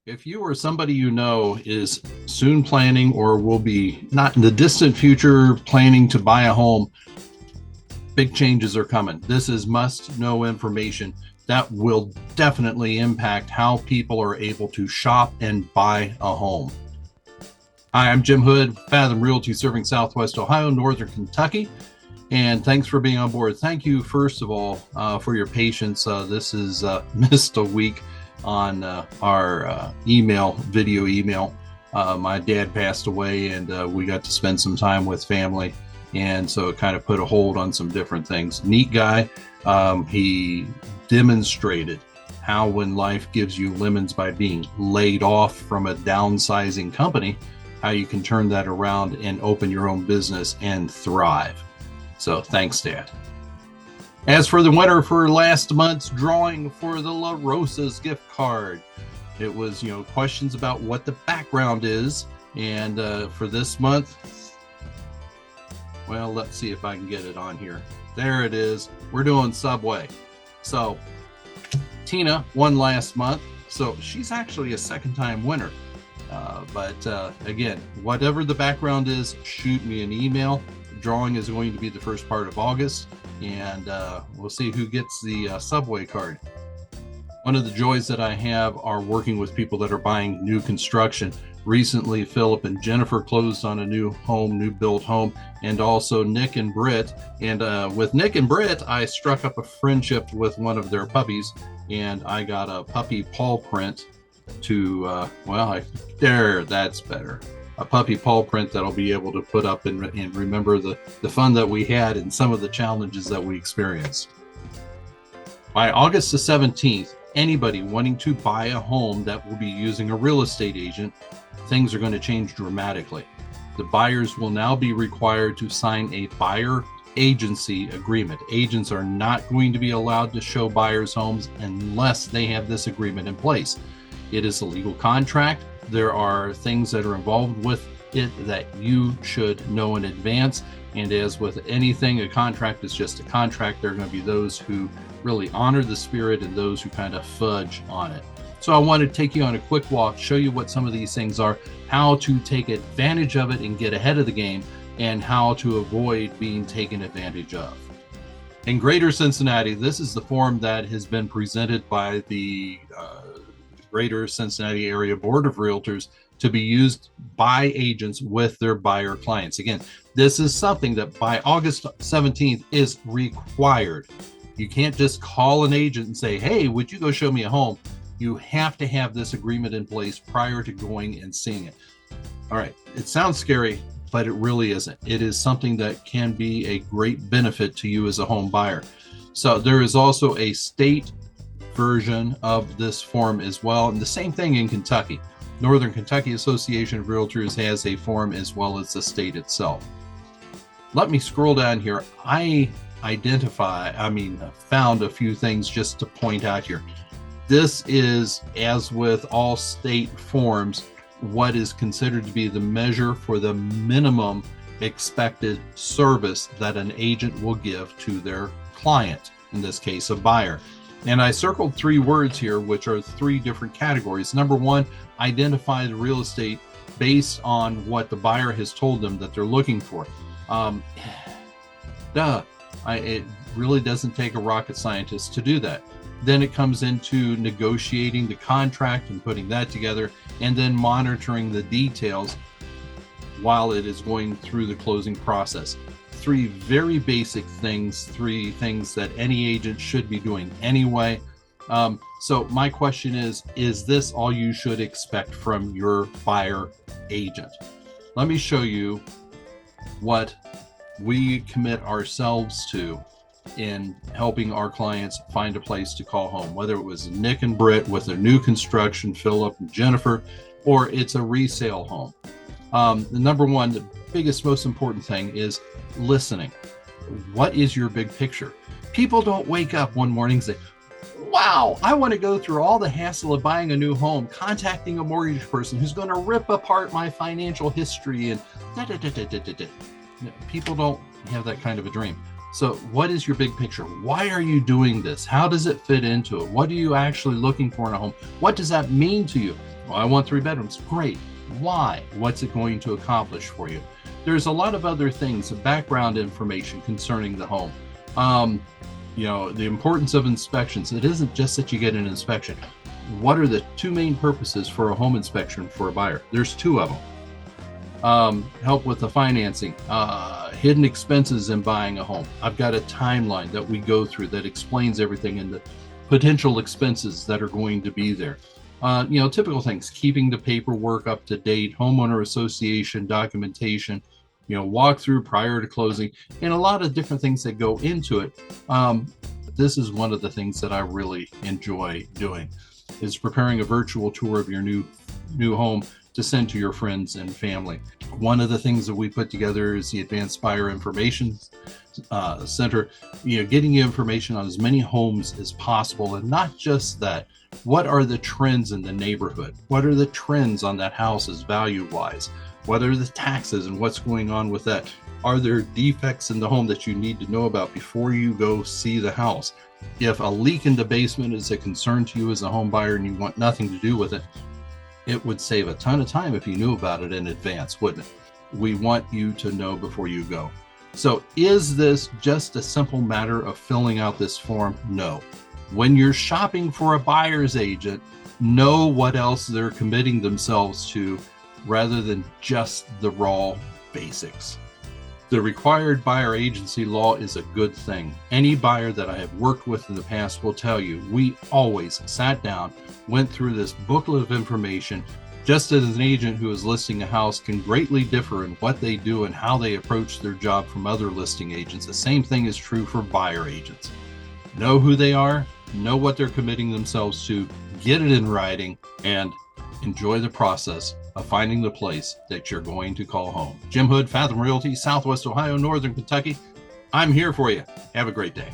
If you or somebody you know is soon planning or will be not in the distant future planning to buy a home, big changes are coming. This is must know information that will definitely impact how people are able to shop and buy a home. Hi, I'm Jim Hood, Fathom Realty, serving Southwest Ohio, Northern Kentucky, and thanks for being on board. Thank you, first of all, for your patience. This is missed a week on our video email. My dad passed away, and we got to spend some time with family, and so it kind of put a hold on some different things. Neat guy. He demonstrated how when life gives you lemons by being laid off from a downsizing company, how you can turn that around and open your own business and thrive. So thanks, Dad. As for the winner for last month's drawing for the La Rosa's gift card, it was, questions about what the background is. And for this month, well, let's see if I can get it on here. There it is. We're doing Subway. So Tina won last month. So she's actually a second-time winner. But again, whatever the background is, shoot me an email. The drawing is going to be the first part of August, and we'll see who gets the Subway card. One of the joys that I have are working with people that are buying new construction. Recently, Philip and Jennifer closed on a new built home, and also Nick and Britt. And with Nick and Britt, I struck up a friendship with one of their puppies, and I got a puppy paw print to, that's better. A puppy paw print that I'll be able to put up and remember the fun that we had and some of the challenges that we experienced. By August the 17th, anybody wanting to buy a home that will be using a real estate agent, things are going to change dramatically. The buyers will now be required to sign a buyer agency agreement. Agents are not going to be allowed to show buyers homes unless they have this agreement in place. It is a legal contract. There are things that are involved with it that you should know in advance. And as with anything, a contract is just a contract. There are going to be those who really honor the spirit and those who kind of fudge on it. So I want to take you on a quick walk, show you what some of these things are, how to take advantage of it and get ahead of the game, and how to avoid being taken advantage of. In Greater Cincinnati, this is the form that has been presented by the Greater Cincinnati Area Board of Realtors to be used by agents with their buyer clients. Again, this is something that by August 17th is required. You can't just call an agent and say, hey, would you go show me a home? You have to have this agreement in place prior to going and seeing it. All right, it sounds scary, but it really isn't. It is something that can be a great benefit to you as a home buyer. So there is also a state version of this form as well, and the same thing in Kentucky. Northern Kentucky Association of Realtors has a form as well as the state itself. Let me scroll down here. I found a few things just to point out here. This is, as with all state forms, what is considered to be the measure for the minimum expected service that an agent will give to their client, in this case, a buyer. And I circled 3 words here, which are 3 different categories. Number 1, identify the real estate based on what the buyer has told them that they're looking for. It really doesn't take a rocket scientist to do that. Then it comes into negotiating the contract and putting that together, and then monitoring the details while it is going through the closing process. 3 very basic things, 3 things that any agent should be doing anyway. So my question is this all you should expect from your buyer agent? Let me show you what we commit ourselves to in helping our clients find a place to call home, whether it was Nick and Britt with their new construction, Philip and Jennifer, or it's a resale home. The number 1, the biggest, most important thing is listening. What is your big picture? People don't wake up one morning and say, wow, I want to go through all the hassle of buying a new home, contacting a mortgage person who's going to rip apart my financial history and People don't have that kind of a dream. So what is your big picture? Why are you doing this? How does it fit into it? What are you actually looking for in a home? What does that mean to you? Well, I want 3 bedrooms. Great. Why? What's it going to accomplish for you? There's a lot of other things, background information concerning the home. The importance of inspections. It isn't just that you get an inspection. What are the 2 main purposes for a home inspection for a buyer? There's 2 of them. Help with the financing, hidden expenses in buying a home. I've got a timeline that we go through that explains everything and the potential expenses that are going to be there. Typical things, keeping the paperwork up to date, homeowner association documentation, walkthrough prior to closing, and a lot of different things that go into it. This is one of the things that I really enjoy doing, is preparing a virtual tour of your new home to send to your friends and family. One of the things that we put together is the Advanced Buyer Information Center, getting you information on as many homes as possible. And not just that, what are the trends in the neighborhood? What are the trends on that house as value-wise? What are the taxes and what's going on with that? Are there defects in the home that you need to know about before you go see the house? If a leak in the basement is a concern to you as a home buyer and you want nothing to do with it, it would save a ton of time if you knew about it in advance, wouldn't it? We want you to know before you go. So is this just a simple matter of filling out this form? No. When you're shopping for a buyer's agent, know what else they're committing themselves to rather than just the raw basics. The required buyer agency law is a good thing. Any buyer that I have worked with in the past will tell you, we always sat down, went through this booklet of information. Just as an agent who is listing a house can greatly differ in what they do and how they approach their job from other listing agents, the same thing is true for buyer agents. Know who they are, know what they're committing themselves to, get it in writing, and enjoy the process of finding the place that you're going to call home. Jim Hood, Fathom Realty, Southwest Ohio, Northern Kentucky. I'm here for you. Have a great day.